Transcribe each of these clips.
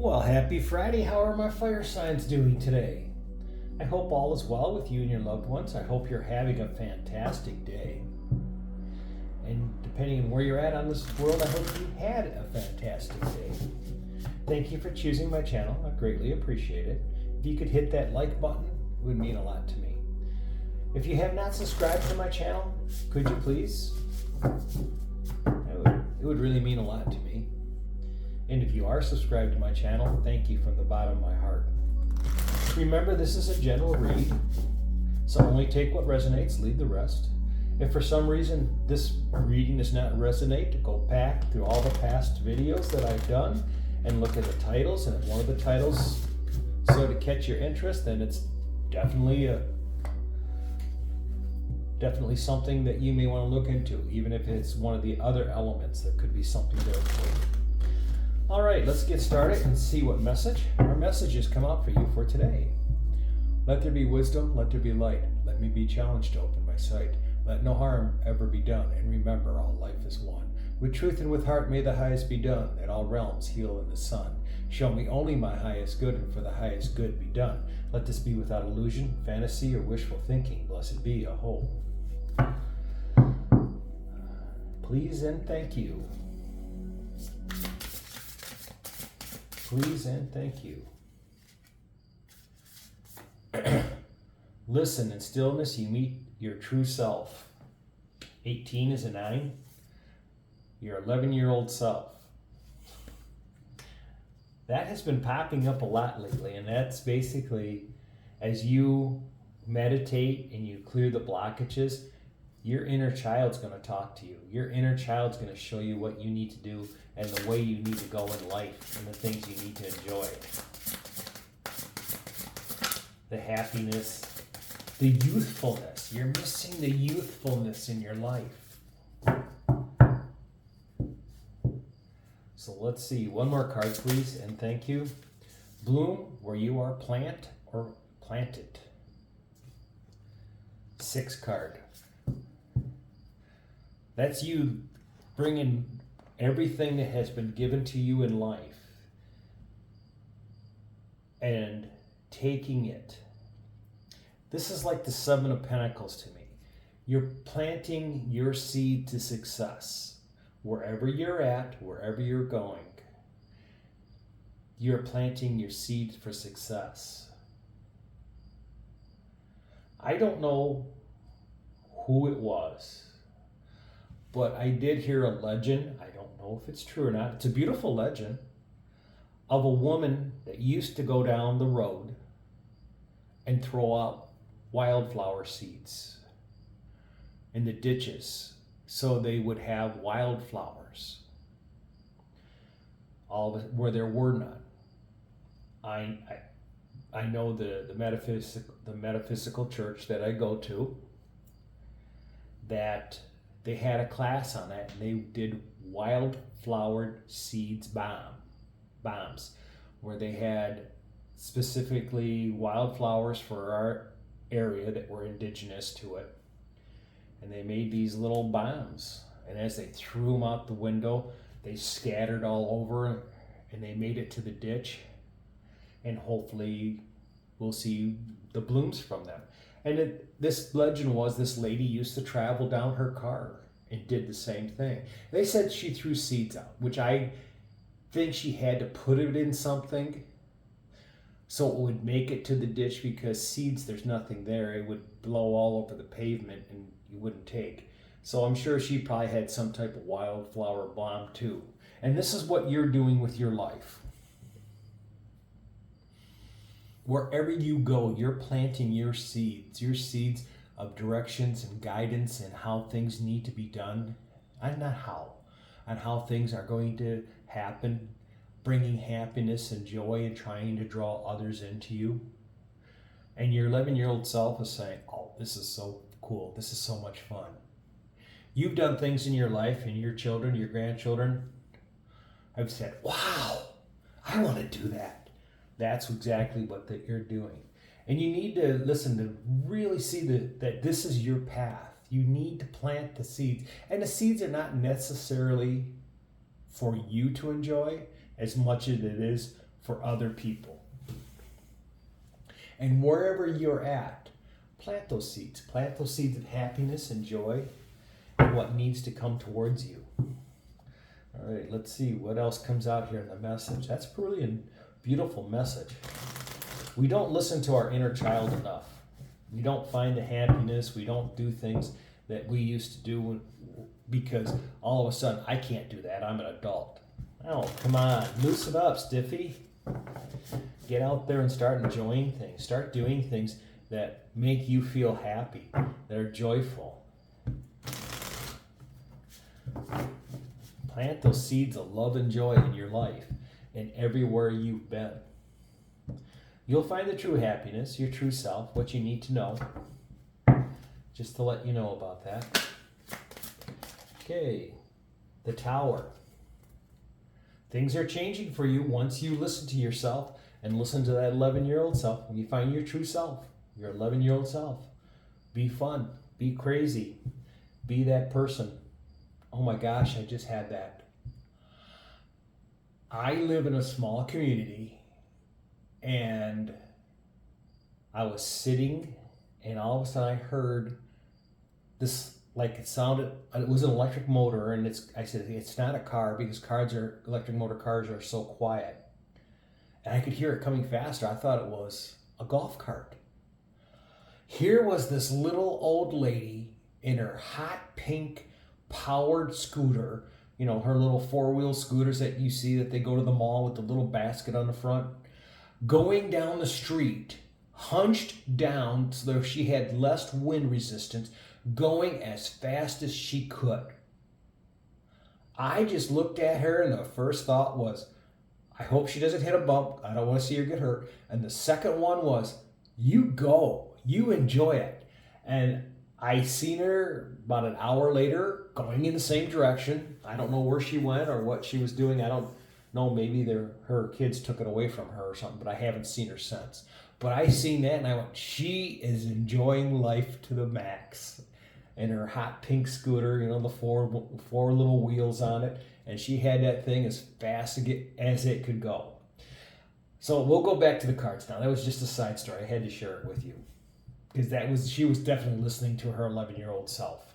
Well, happy Friday. How are my fire signs doing today? I hope all is well with you and your loved ones. I hope you're having a fantastic day. And depending on where you're at on this world, I hope you had a fantastic day. Thank you for choosing my channel. I greatly appreciate it. If you could hit that like button, it would mean a lot to me. If you have not subscribed to my channel, could you please? It would really mean a lot to me. And if you are subscribed to my channel, thank you from the bottom of my heart. Remember, this is a general read, so only take what resonates, leave the rest. If for some reason this reading does not resonate, go back through all the past videos that I've done and look at the titles, and if one of the titles sort of catch your interest, then it's definitely something that you may want to look into. Even if it's one of the other elements, there could be something there for you. All right, let's get started and see what our messages come out for you for today. Let there be wisdom, let there be light. Let me be challenged to open my sight. Let no harm ever be done, and remember, all life is one. With truth and with heart may the highest be done, that all realms heal in the sun. Show me only my highest good, and for the highest good be done. Let this be without illusion, fantasy, or wishful thinking. Blessed be a whole. Please and thank you. Please and thank you. Listen, in stillness you meet your true self. 18 is a 9. Your 11-year-old self. That has been popping up a lot lately, and that's basically as you meditate and you clear the blockages, your inner child's going to talk to you. Your inner child's going to show you what you need to do and the way you need to go in life and the things you need to enjoy. The happiness, the youthfulness. You're missing the youthfulness in your life. So let's see. One more card, please, and thank you. Bloom where you are plant or planted. 6 card. That's you bringing everything that has been given to you in life and taking it. This is like the 7 of Pentacles to me. You're planting your seed to success. Wherever you're at, wherever you're going, you're planting your seed for success. I don't know who it was, but I did hear a legend. I don't know if it's true or not. It's a beautiful legend of a woman that used to go down the road and throw out wildflower seeds in the ditches so they would have wildflowers where there were none. I know the metaphysical church that I go to, that they had a class on that, and they did wildflower seeds bombs, where they had specifically wildflowers for our area that were indigenous to it, and they made these little bombs, and as they threw them out the window, they scattered all over, and they made it to the ditch, and hopefully we'll see the blooms from them. And this legend was this lady used to travel down her car and did the same thing. They said she threw seeds out, which I think she had to put it in something so it would make it to the ditch, because seeds, there's nothing there. It would blow all over the pavement and you wouldn't take. So I'm sure she probably had some type of wildflower bomb too. And this is what you're doing with your life. Wherever you go, you're planting your seeds of directions and guidance and how things need to be done, and how things are going to happen, bringing happiness and joy and trying to draw others into you. And your 11-year-old self is saying, oh, this is so cool. This is so much fun. You've done things in your life, and your children, your grandchildren have said, wow, I want to do that. That's exactly what you're doing. And you need to listen to really see that this is your path. You need to plant the seeds. And the seeds are not necessarily for you to enjoy as much as it is for other people. And wherever you're at, plant those seeds. Plant those seeds of happiness and joy and what needs to come towards you. All right, let's see what else comes out here in the message. That's really a beautiful message. We don't listen to our inner child enough. We don't find the happiness. We don't do things that we used to do because all of a sudden, I can't do that. I'm an adult. Oh, come on. Loosen up, Stiffy. Get out there and start enjoying things. Start doing things that make you feel happy, that are joyful. Plant those seeds of love and joy in your life and everywhere you've been. You'll find the true happiness, your true self, what you need to know. Just to let you know about that. Okay, the Tower. Things are changing for you once you listen to yourself and listen to that 11-year-old self. When you find your true self, your 11-year-old self. Be fun, be crazy, be that person. Oh my gosh, I just had that. I live in a small community and I was sitting and all of a sudden I heard this, like it sounded, it was an electric motor, and I said, it's not a car because electric motor cars are so quiet. And I could hear it coming faster. I thought it was a golf cart. Here was this little old lady in her hot pink powered scooter, you know, her little four-wheel scooters that you see that they go to the mall with the little basket on the front, going down the street, hunched down so that she had less wind resistance, going as fast as she could. I just looked at her and the first thought was, I hope she doesn't hit a bump. I don't want to see her get hurt. And the second one was, you go, you enjoy it. And I seen her about an hour later going in the same direction. I don't know where she went or what she was doing. I don't know, maybe her kids took it away from her or something, but I haven't seen her since. But I seen that and I went, she is enjoying life to the max. And her hot pink scooter, you know, the four little wheels on it, and she had that thing as fast as it could go. So we'll go back to the cards now. That was just a side story. I had to share it with you because she was definitely listening to her 11-year-old self.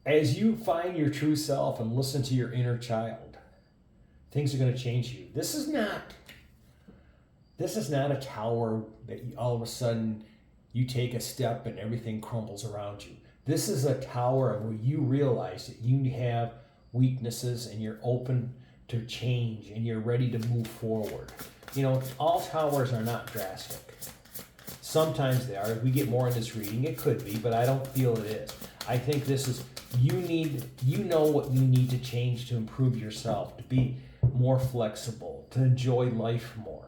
As you find your true self and listen to your inner child, things are going to change you. This is not a tower that all of a sudden you take a step and everything crumbles around you. This is a tower where you realize that you have weaknesses and you're open to change and you're ready to move forward. You know, all towers are not drastic. Sometimes they are. If we get more in this reading, it could be, but I don't feel it is. I think this is, you know what you need to change to improve yourself, to be more flexible, to enjoy life more,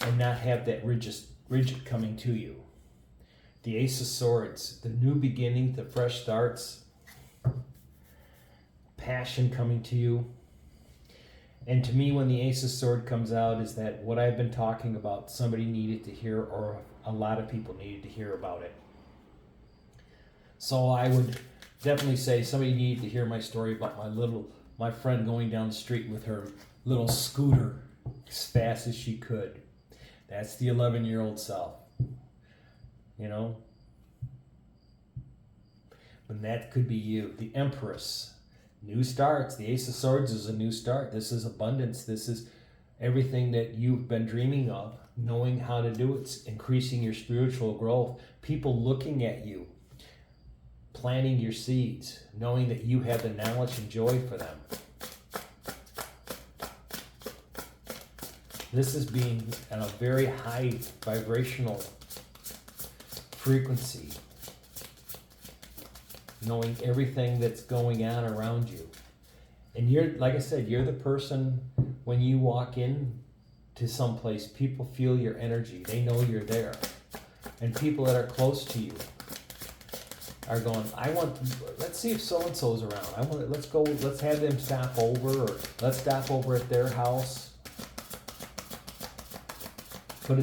and not have that rigid coming to you. The Ace of Swords, the new beginning, the fresh starts, passion coming to you. And to me, when the Ace of Swords comes out, is that what I've been talking about, somebody needed to hear, or a lot of people needed to hear about it. So I would definitely say somebody needed to hear my story about my friend going down the street with her little scooter as fast as she could. That's the 11-year-old self. You know? And that could be you. The Empress. New starts. The Ace of Swords is a new start. This is abundance. This is everything that you've been dreaming of. Knowing how to do it. Increasing your spiritual growth. People looking at you. Planting your seeds. Knowing that you have the knowledge and joy for them. This is being at a very high vibrational frequency, knowing everything that's going on around you. And you're, like I said, you're the person, when you walk in to someplace, people feel your energy. They know you're there. And people that are close to you are going, let's see if so-and-so's around. Let's have them stop over, or let's stop over at their house. But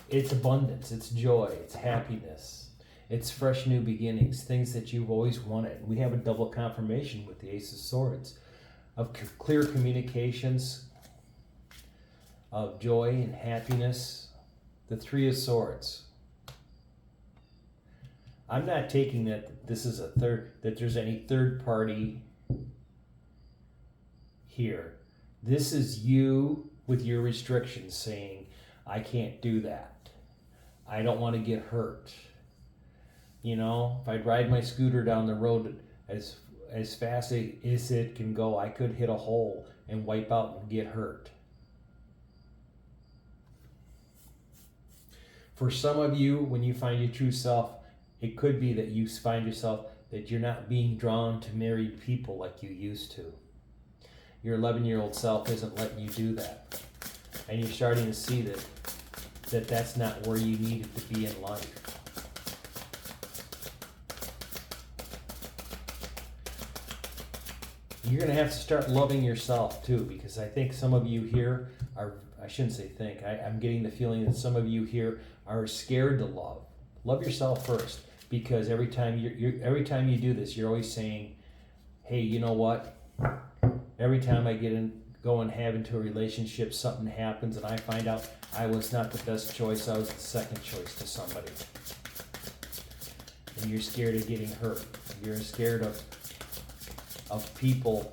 it's abundance, it's joy, it's happiness, it's fresh new beginnings, things that you've always wanted. We have a double confirmation with the Ace of Swords of clear communications, of joy and happiness. The Three of Swords. I'm not taking that this is that there's any third party here. This is you with your restrictions saying, I can't do that. I don't want to get hurt. You know, if I'd ride my scooter down the road as fast as it can go, I could hit a hole and wipe out and get hurt. For some of you, when you find your true self, it could be that you find yourself that you're not being drawn to married people like you used to. Your 11-year-old self isn't letting you do that. And you're starting to see that that's not where you needed to be in life. You're going to have to start loving yourself too, because I think some of you here are, I shouldn't say think, I'm getting the feeling that some of you here are scared to love. Love yourself first, because every time you do this, you're always saying, hey, you know what? Every time I go and have into a relationship, something happens and I find out I was not the best choice, I was the second choice to somebody. And you're scared of getting hurt. You're scared of people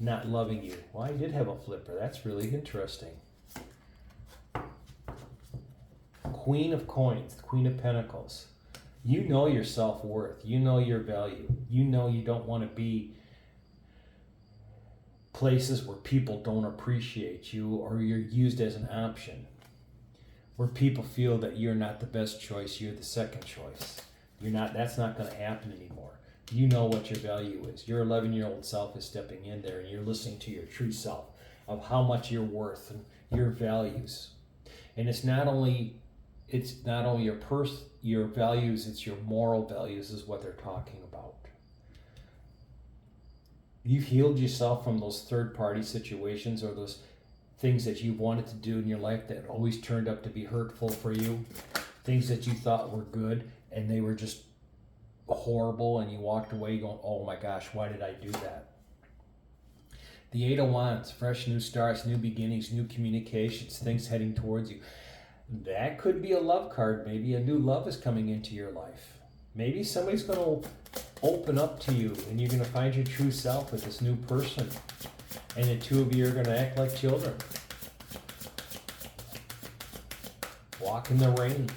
not loving you. Well, I did have a flipper. That's really interesting. Queen of Coins, Queen of Pentacles. You know your self-worth. You know your value. You know you don't want to be places where people don't appreciate you or you're used as an option. Where people feel that you're not the best choice, you're the second choice. That's not going to happen anymore. You know what your value is. Your 11-year-old self is stepping in there and you're listening to your true self of how much you're worth and your values. And it's not only your values, it's your moral values is what they're talking about. You've healed yourself from those third-party situations or those things that you wanted to do in your life that always turned up to be hurtful for you. Things that you thought were good and they were just horrible, and you walked away going, oh my gosh, why did I do that? The Eight of Wands, fresh new starts, new beginnings, new communications, things heading towards you. That could be a love card. Maybe a new love is coming into your life. Maybe somebody's going to open up to you and you're going to find your true self with this new person. And the two of you are going to act like children. Walk in the rain.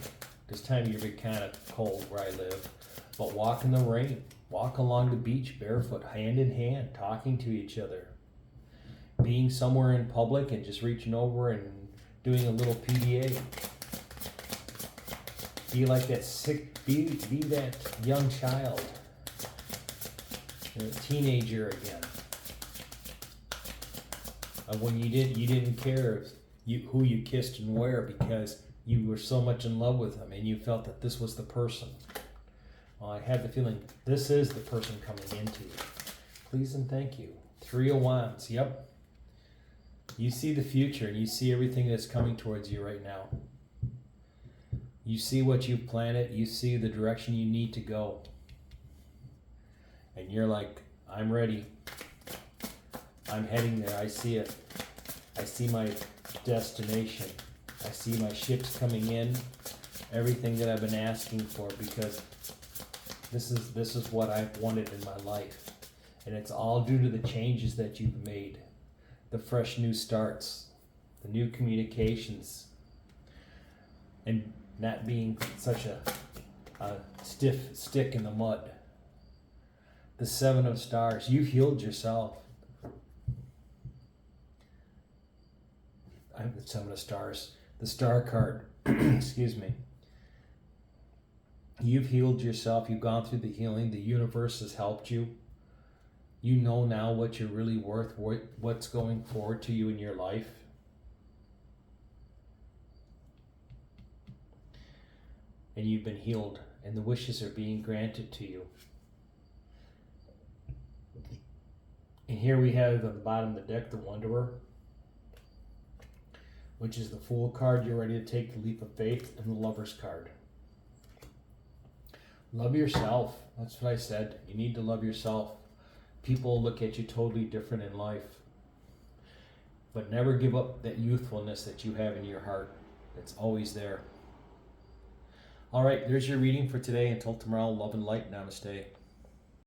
This time of year be kind of cold where I live. But walk in the rain. Walk along the beach barefoot, hand in hand, talking to each other. Being somewhere in public and just reaching over and doing a little PDA. Be like that be that young child. A teenager again. When you didn't care who you kissed and where because you were so much in love with them and you felt that this was the person. Well, I had the feeling this is the person coming into you. Please and thank you. Three of Wands. Yep. You see the future and you see everything that's coming towards you right now. You see what you've planted. You see the direction you need to go. And you're like, I'm ready. I'm heading there. I see it. I see my destination. I see my ships coming in. Everything that I've been asking for, because this is what I've wanted in my life. And it's all due to the changes that you've made. The fresh new starts, the new communications, and not being such a stiff stick in the mud. The Seven of Stars, you've healed yourself. I'm the Seven of Stars, the Star card, excuse me. You've healed yourself, you've gone through the healing, the universe has helped you. You know now what you're really worth, what's going forward to you in your life. And you've been healed, and the wishes are being granted to you. And here we have at the bottom of the deck, the Wanderer, which is the Fool card. You're ready to take the leap of faith, and the Lover's card. Love yourself. That's what I said. You need to love yourself. People look at you totally different in life. but never give up that youthfulness that you have in your heart. It's always there. All right, there's your reading for today. Until tomorrow, love and light. Namaste.